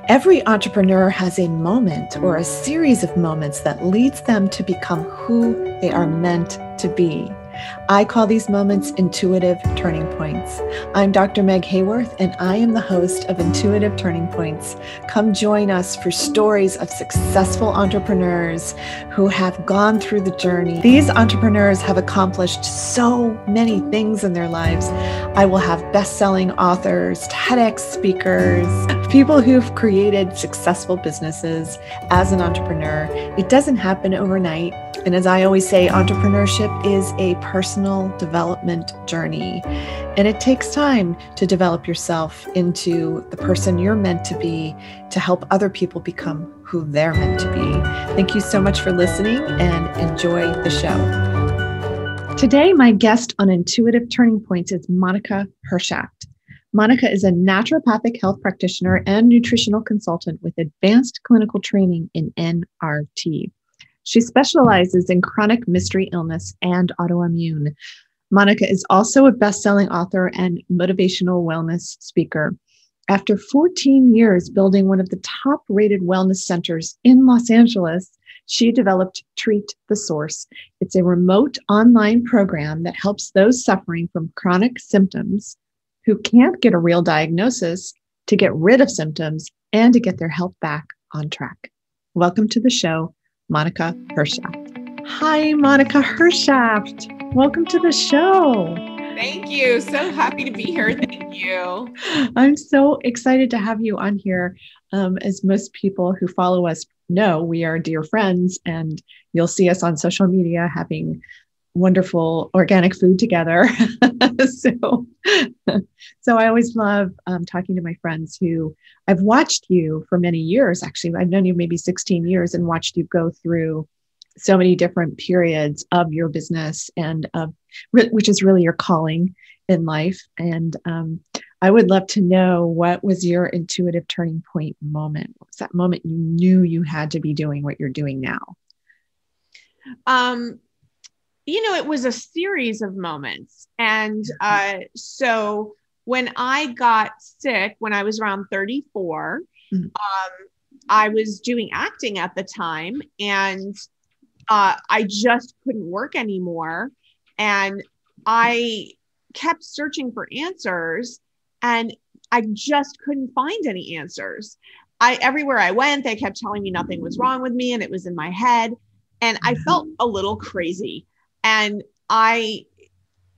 Every entrepreneur has a moment or a series of moments that leads them to become who they are meant to be. I call these moments intuitive turning points. I'm Dr. Meg Haworth, and I am the host of Intuitive Turning Points. Come join us for stories of successful entrepreneurs who have gone through the journey. These entrepreneurs have accomplished so many things in their lives. I will have best-selling authors, TEDx speakers, people who've created successful businesses as an entrepreneur. It doesn't happen overnight. And as I always say, entrepreneurship is a personal development journey. And it takes time to develop yourself into the person you're meant to be, to help other people become who they're meant to be. Thank you so much for listening and enjoy the show. Today, my guest on Intuitive Turning Points is Monica Hershaft. Monica is a naturopathic health practitioner and nutritional consultant with advanced clinical training in NRT. She specializes in chronic mystery illness and autoimmune. Monica is also a best-selling author and motivational wellness speaker. After 14 years building one of the top-rated wellness centers in Los Angeles, she developed Treat the Source. It's a remote online program that helps those suffering from chronic symptoms who can't get a real diagnosis to get rid of symptoms and to get their health back on track. Welcome to the show, Monica Hershaft. Hi, Monica Hershaft. Welcome to the show. Thank you. So happy to be here. Thank you. I'm so excited to have you on here. As most people who follow us know, we are dear friends, and you'll see us on social media having wonderful organic food together. So I always love talking to my friends who I've watched you for many years. Actually, I've known you maybe 16 years and watched you go through so many different periods of your business and which is really your calling in life. And I would love to know, what was your intuitive turning point moment? What was that moment you knew you had to be doing what you're doing now? It was a series of moments. And so when I got sick, when I was around 34, I was doing acting at the time, and I just couldn't work anymore. And I kept searching for answers, and I just couldn't find any answers. Everywhere I went, they kept telling me nothing was wrong with me, and it was in my head. And I felt a little crazy. And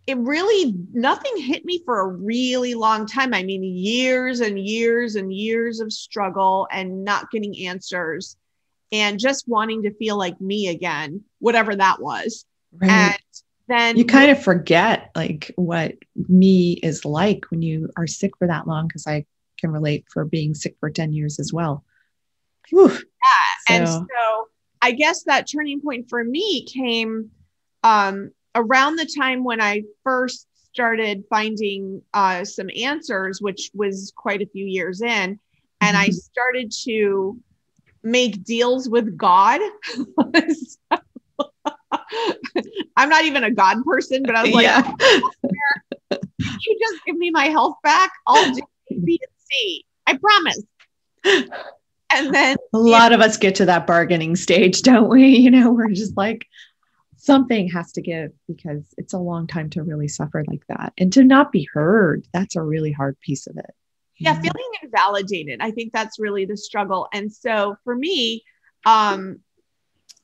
nothing hit me for a really long time. I mean, years and years and years of struggle and not getting answers and just wanting to feel like me again, whatever that was. Right. And then you kind of forget like what me is like when you are sick for that long, because I can relate for being sick for 10 years as well. Whew. Yeah. And so I guess that turning point for me came around the time when I first started finding some answers, which was quite a few years in, and I started to make deals with God. I'm not even a God person, but I was like, you just give me my health back, I'll do A, B, and C. I promise. And then a lot of us get to that bargaining stage, don't we? We're just like, something has to give, because it's a long time to really suffer like that and to not be heard. That's a really hard piece of it. Yeah. Feeling invalidated. I think that's really the struggle. And so for me,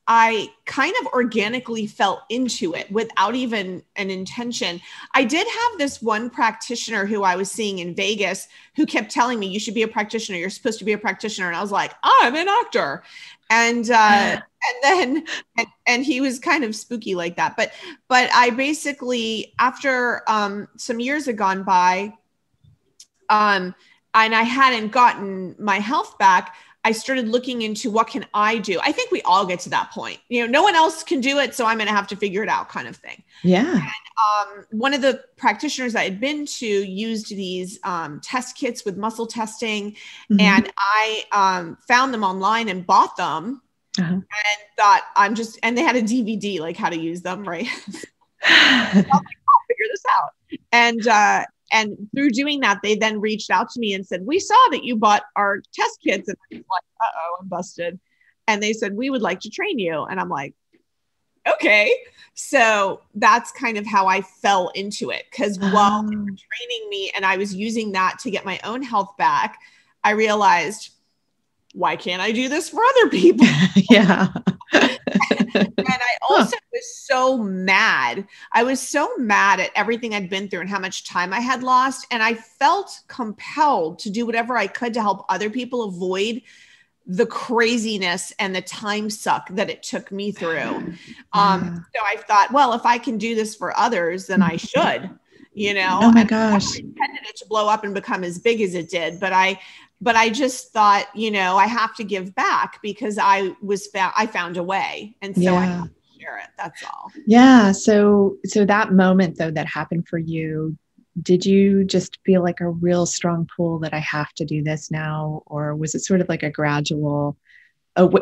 I kind of organically fell into it without even an intention. I did have this one practitioner who I was seeing in Vegas who kept telling me, you should be a practitioner. You're supposed to be a practitioner. And I was like, I'm an actor. And then he was kind of spooky like that. But I basically, after some years had gone by, and I hadn't gotten my health back, I started looking into what can I do? I think we all get to that point. No one else can do it, so I'm going to have to figure it out, kind of thing. Yeah. And one of the practitioners I had been to used these test kits with muscle testing, and I found them online and bought them, and thought and they had a DVD like how to use them, right? I was like, I'll figure this out. And And through doing that, they then reached out to me and said, we saw that you bought our test kits. And I was like, uh-oh, I'm busted. And they said, we would like to train you. And I'm like, okay. So that's kind of how I fell into it. Because while they were training me and I was using that to get my own health back, I realized, why can't I do this for other people? Yeah. And I also was so mad. I was so mad at everything I'd been through and how much time I had lost. And I felt compelled to do whatever I could to help other people avoid the craziness and the time suck that it took me through. So I thought, well, if I can do this for others, then I should, you know. Oh my gosh. I intended it to blow up and become as big as it did, but I just thought, you know, I have to give back because I found a way. And so I have to share it. That's all. Yeah. So that moment though, that happened for you, did you just feel like a real strong pull that I have to do this now? Or was it sort of like a gradual,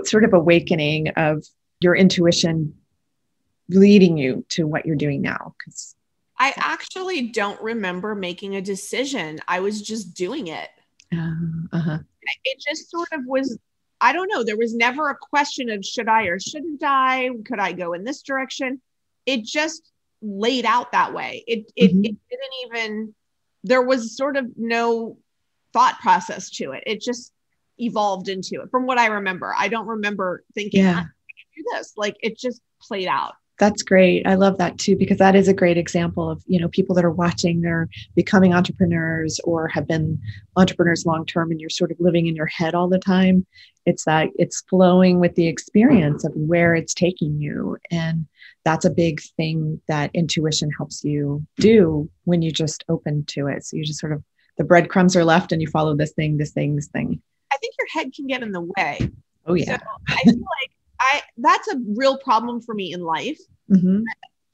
sort of awakening of your intuition leading you to what you're doing now? Because I actually don't remember making a decision. I was just doing it. It just sort of was, I don't know. There was never a question of should I or shouldn't I? Could I go in this direction? It just laid out that way. It didn't even, there was sort of no thought process to it. It just evolved into it. From what I remember, I don't remember thinking, I'm going to do this. Like it just played out. That's great. I love that too, because that is a great example of, you know, people that are watching, they're becoming entrepreneurs or have been entrepreneurs long-term, and you're sort of living in your head all the time. It's that it's flowing with the experience of where it's taking you. And that's a big thing that intuition helps you do when you just open to it. So you just sort of, the breadcrumbs are left and you follow this thing. I think your head can get in the way. Oh yeah. So I feel like that's a real problem for me in life.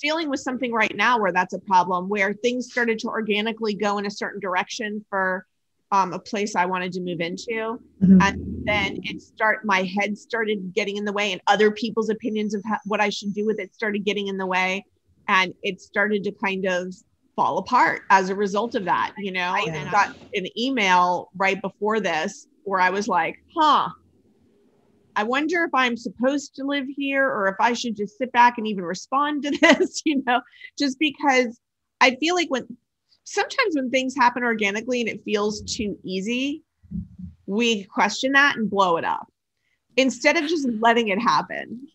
Dealing with something right now where that's a problem, where things started to organically go in a certain direction for a place I wanted to move into. And then my head started getting in the way, and other people's opinions of what I should do with it started getting in the way. And it started to kind of fall apart as a result of that. You know, I even got an email right before this where I was like, I wonder if I'm supposed to live here or if I should just sit back and even respond to this, you know, just because I feel like sometimes when things happen organically and it feels too easy, we question that and blow it up instead of just letting it happen.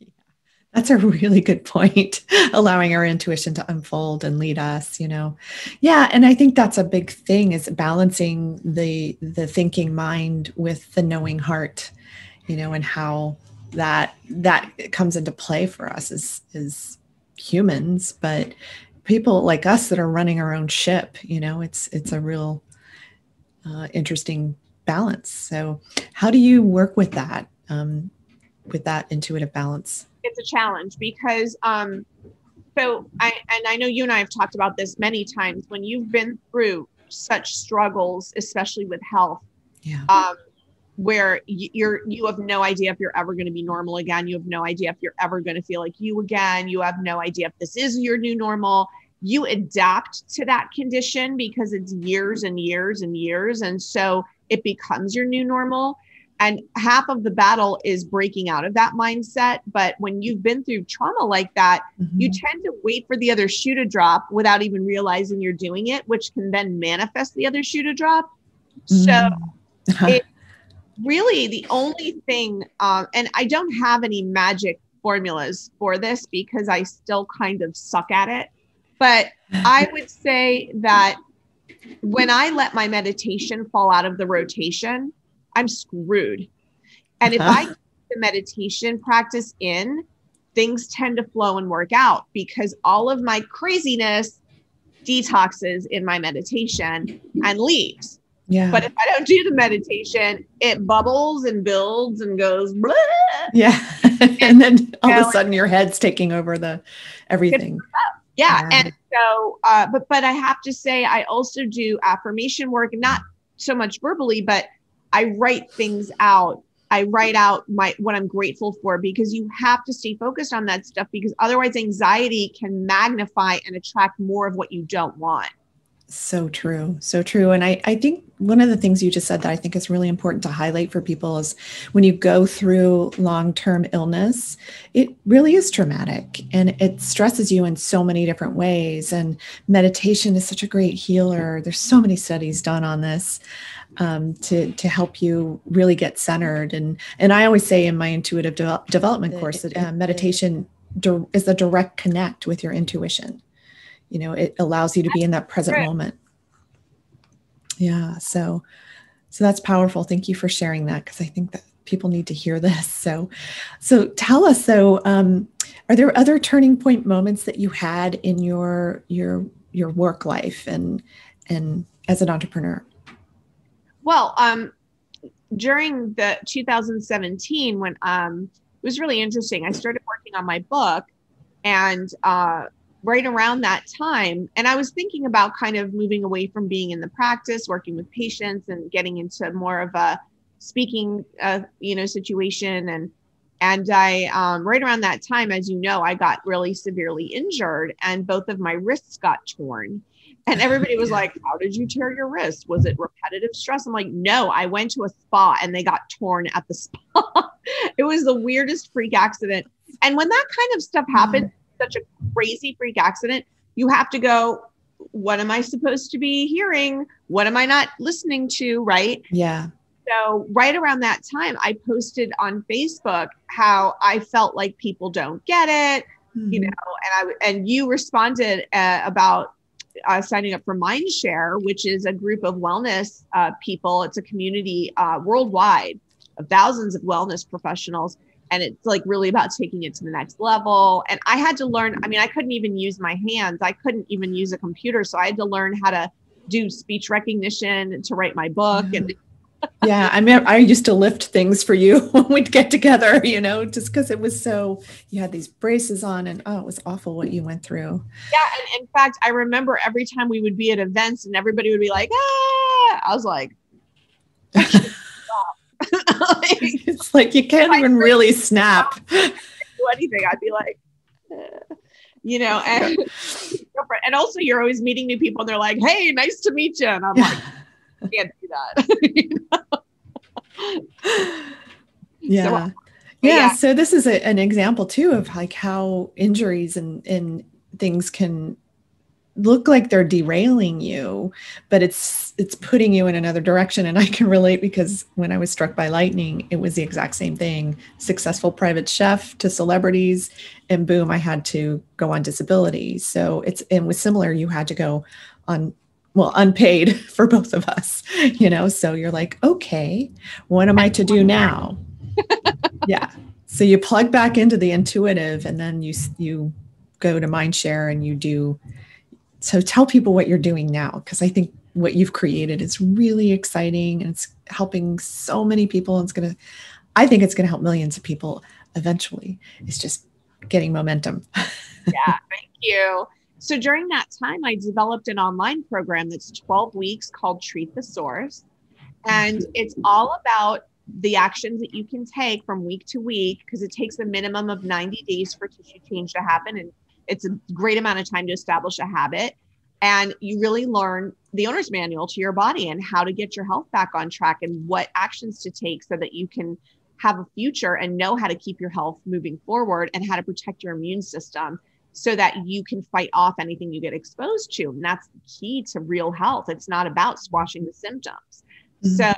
That's a really good point. Allowing our intuition to unfold and lead us, you know? Yeah. And I think that's a big thing, is balancing the thinking mind with the knowing heart, you know, and how that comes into play for us as humans, but people like us that are running our own ship, you know, it's a real interesting balance. So how do you work with that intuitive balance? It's a challenge because, I know you and I have talked about this many times, when you've been through such struggles, especially with health, where you have no idea if you're ever going to be normal again. You have no idea if you're ever going to feel like you again. You have no idea if this is your new normal. You adapt to that condition because it's years and years and years. And so it becomes your new normal. And half of the battle is breaking out of that mindset. But when you've been through trauma like that, you tend to wait for the other shoe to drop without even realizing you're doing it, which can then manifest the other shoe to drop. So it really, the only thing, and I don't have any magic formulas for this because I still kind of suck at it, but I would say that when I let my meditation fall out of the rotation, I'm screwed. And if I keep the meditation practice in, things tend to flow and work out because all of my craziness detoxes in my meditation and leaves. Yeah. But if I don't do the meditation, it bubbles and builds and goes blah. Yeah. And then all of a sudden your head's taking over everything. Yeah. And so, but I have to say, I also do affirmation work, not so much verbally, but I write things out. I write out what I'm grateful for, because you have to stay focused on that stuff, because otherwise anxiety can magnify and attract more of what you don't want. So true. So true. And I think one of the things you just said that I think is really important to highlight for people is when you go through long-term illness, it really is traumatic and it stresses you in so many different ways. And meditation is such a great healer. There's so many studies done on this to help you really get centered. And I always say in my intuitive development course that meditation is a direct connect with your intuition. It allows you to be in that present moment. Yeah. So that's powerful. Thank you for sharing that, because I think that people need to hear this. So tell us, are there other turning point moments that you had in your work life and as an entrepreneur? Well, during the 2017, when it was really interesting, I started working on my book, and right around that time. And I was thinking about kind of moving away from being in the practice, working with patients, and getting into more of a speaking, situation. And I, right around that time, as you know, I got really severely injured and both of my wrists got torn. And everybody was like, how did you tear your wrist? Was it repetitive stress? I'm like, no, I went to a spa and they got torn at the spa. It was the weirdest freak accident. And when that kind of stuff happens, such a crazy freak accident, you have to go, what am I supposed to be hearing? What am I not listening to? Right. Yeah. So right around that time, I posted on Facebook how I felt like people don't get it, and you responded about signing up for Mindshare, which is a group of wellness people. It's a community worldwide of thousands of wellness professionals. And it's like really about taking it to the next level. And I had to learn, I couldn't even use my hands. I couldn't even use a computer. So I had to learn how to do speech recognition to write my book. And yeah, I used to lift things for you when we'd get together, just because it was you had these braces on and it was awful what you went through. Yeah. And in fact, I remember every time we would be at events and everybody would be like, I was like, it's like you can't even really snap. Do anything. I'd be like, and also you're always meeting new people and they're like, hey, nice to meet you. And I'm like, I can't do that. Yeah. So this is an example too of like how injuries and things can look like they're derailing you, but it's putting you in another direction. And I can relate because when I was struck by lightning, it was the exact same thing. Successful private chef to celebrities, and boom, I had to go on disability. So it was similar. You had to go on, unpaid for both of us, so you're like, okay, what am I to do now? Yeah. So you plug back into the intuitive and then you go to Mindshare and you do. So tell people what you're doing now, because I think what you've created is really exciting and it's helping so many people. And I think it's going to help millions of people eventually. It's just getting momentum. Yeah, thank you. So during that time, I developed an online program that's 12 weeks called Treat the Source. And it's all about the actions that you can take from week to week, because it takes a minimum of 90 days for tissue change to happen. And it's a great amount of time to establish a habit. And you really learn the owner's manual to your body and how to get your health back on track and what actions to take so that you can have a future and know how to keep your health moving forward and how to protect your immune system so that you can fight off anything you get exposed to. And that's the key to real health. It's not about squashing the symptoms. Mm-hmm. So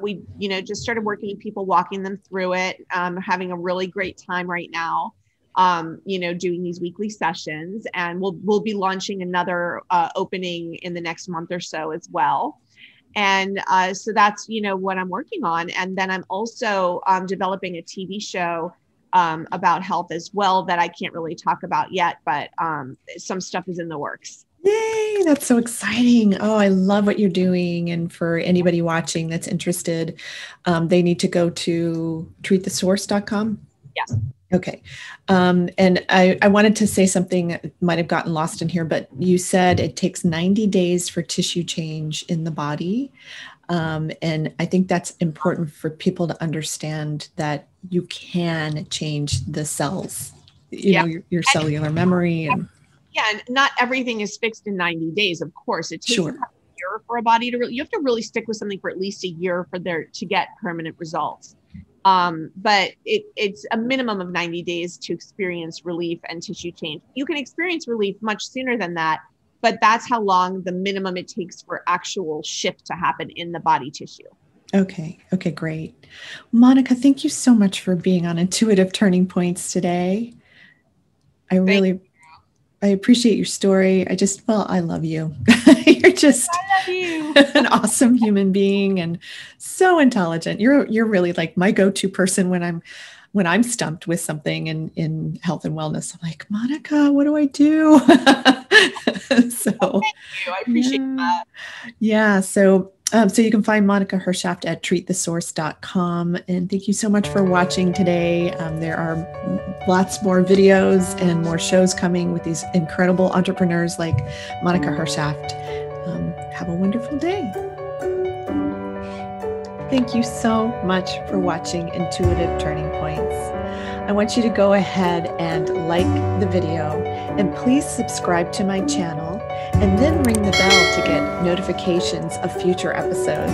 we, just started working with people, walking them through it, having a really great time right now. Doing these weekly sessions, and we'll be launching another opening in the next month or so as well. And so that's, what I'm working on. And then I'm also developing a TV show about health as well that I can't really talk about yet, but some stuff is in the works. Yay, that's so exciting. Oh, I love what you're doing. And for anybody watching that's interested, they need to go to treatthesource.com. Yes. Okay. And I wanted to say something that might have gotten lost in here, but you said it takes 90 days for tissue change in the body. And I think that's important for people to understand that you can change the cells, your cellular memory. Yeah, and not everything is fixed in 90 days. Of course, it takes Sure. a year for a body to you have to really stick with something for at least a year for there to get permanent results. But it's a minimum of 90 days to experience relief and tissue change. You can experience relief much sooner than that, but that's how long the minimum it takes for actual shift to happen in the body tissue. Okay. Okay, great. Monica, thank you so much for being on Intuitive Turning Points today. I appreciate your story. I love you. You're just I love you. an awesome human being and so intelligent. You're really like my go-to person when I'm stumped with something in health and wellness. I'm like, Monica, what do I do? So Thank you. I appreciate that. Yeah. So you can find Monica Hershaft at treatthesource.com. And thank you so much for watching today. There are lots more videos and more shows coming with these incredible entrepreneurs like Monica Hershaft. Have a wonderful day. Thank you so much for watching Intuitive Turning Points. I want you to go ahead and like the video and please subscribe to my channel and then ring the bell to get notifications of future episodes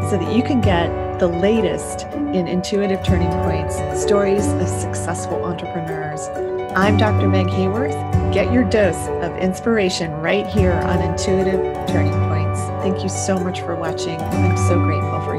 so that you can get the latest in Intuitive Turning Points, stories of successful entrepreneurs. I'm Dr. Meg Haworth. Get your dose of inspiration right here on Intuitive Turning Points. Thank you so much for watching. I'm so grateful for